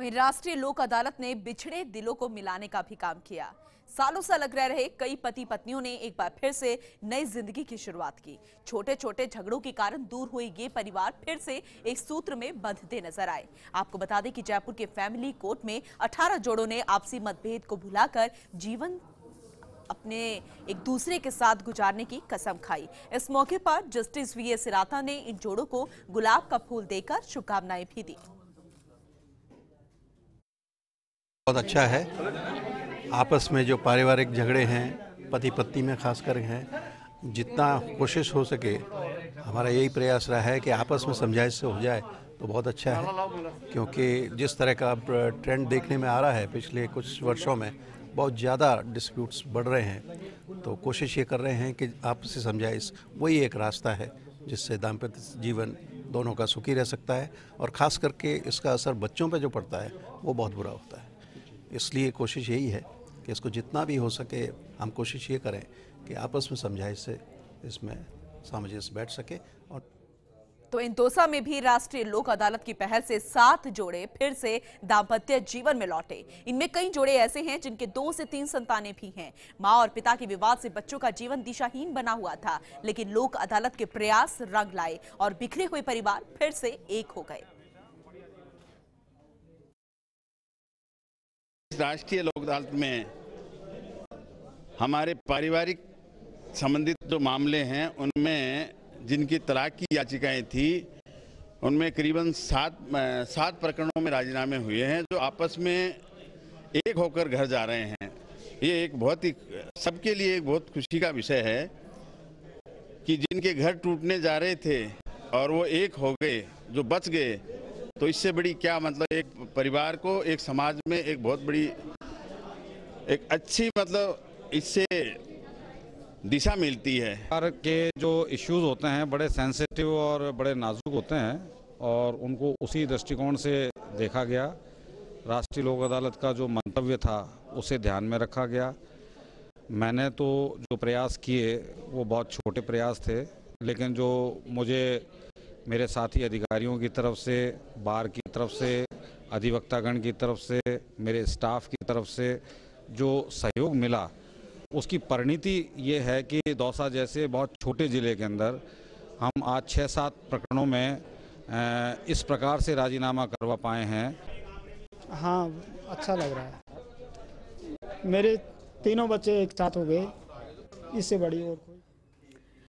वहीं राष्ट्रीय लोक अदालत ने बिछड़े दिलों को मिलाने का भी काम किया। सालों से अलग रह रहे कई पति पत्नियों ने एक बार फिर से नई जिंदगी की शुरुआत की। छोटे छोटे झगड़ों के कारण दूर हुए ये परिवार फिर से एक सूत्र में बंधते नजर आए। आपको बता दें कि जयपुर के फैमिली कोर्ट में 18 जोड़ों ने आपसी मतभेद को भुलाकर जीवन अपने एक दूसरे के साथ गुजारने की कसम खाई। इस मौके पर जस्टिस वीएस सिराता ने इन जोड़ों को गुलाब का फूल देकर शुभकामनाएं भी दी। बहुत अच्छा है। आपस में जो पारिवारिक झगड़े हैं, पति पत्नी में खासकर हैं, जितना कोशिश हो सके हमारा यही प्रयास रहा है कि आपस में समझाइश से हो जाए तो बहुत अच्छा है। क्योंकि जिस तरह का ट्रेंड देखने में आ रहा है पिछले कुछ वर्षों में बहुत ज़्यादा डिस्प्यूट्स बढ़ रहे हैं, तो कोशिश ये कर रहे हैं कि आपसी समझाइश वही एक रास्ता है जिससे दाम्पत्य जीवन दोनों का सुखी रह सकता है। और ख़ास करके इसका असर बच्चों पे जो पड़ता है वो बहुत बुरा होता है। इसलिए कोशिश यही है कि इसको जितना भी हो सके हम कोशिश ये करें कि आपस में समझाइश से इसमें सामंजस्य बैठ सके। और तो इंदौसा में भी राष्ट्रीय लोक अदालत की पहल से 7 जोड़े फिर से दाम्पत्य जीवन में लौटे। इनमें कई जोड़े ऐसे हैं जिनके 2 से 3 संतानें भी हैं। मां और पिता के विवाद से बच्चों का जीवन दिशाहीन बना हुआ था, लेकिन लोक अदालत के प्रयास रंग लाए और बिखरे हुए परिवार फिर से एक हो गए। राष्ट्रीय लोक अदालत में हमारे पारिवारिक संबंधित जो मामले हैं उनमें जिनकी तलाक की याचिकाएं थी उनमें करीबन 7 प्रकरणों में राजीनामे हुए हैं जो आपस में एक होकर घर जा रहे हैं। ये एक बहुत ही सबके लिए एक बहुत खुशी का विषय है कि जिनके घर टूटने जा रहे थे और वो एक हो गए, जो बच गए, तो इससे बड़ी क्या मतलब एक परिवार को, एक समाज में एक बहुत बड़ी एक अच्छी मतलब इससे दिशा मिलती है। के जो इश्यूज होते हैं बड़े सेंसिटिव और बड़े नाजुक होते हैं और उनको उसी दृष्टिकोण से देखा गया। राष्ट्रीय लोक अदालत का जो मंतव्य था उसे ध्यान में रखा गया। मैंने तो जो प्रयास किए वो बहुत छोटे प्रयास थे, लेकिन जो मुझे मेरे साथी अधिकारियों की तरफ से, बार की तरफ से, अधिवक्तागण की तरफ से, मेरे स्टाफ की तरफ से जो सहयोग मिला उसकी परिणति ये है कि दौसा जैसे बहुत छोटे ज़िले के अंदर हम आज 6-7 प्रकरणों में इस प्रकार से राजीनामा करवा पाए हैं। हाँ, अच्छा लग रहा है। मेरे तीनों बच्चे एक साथ हो गए, इससे बड़ी और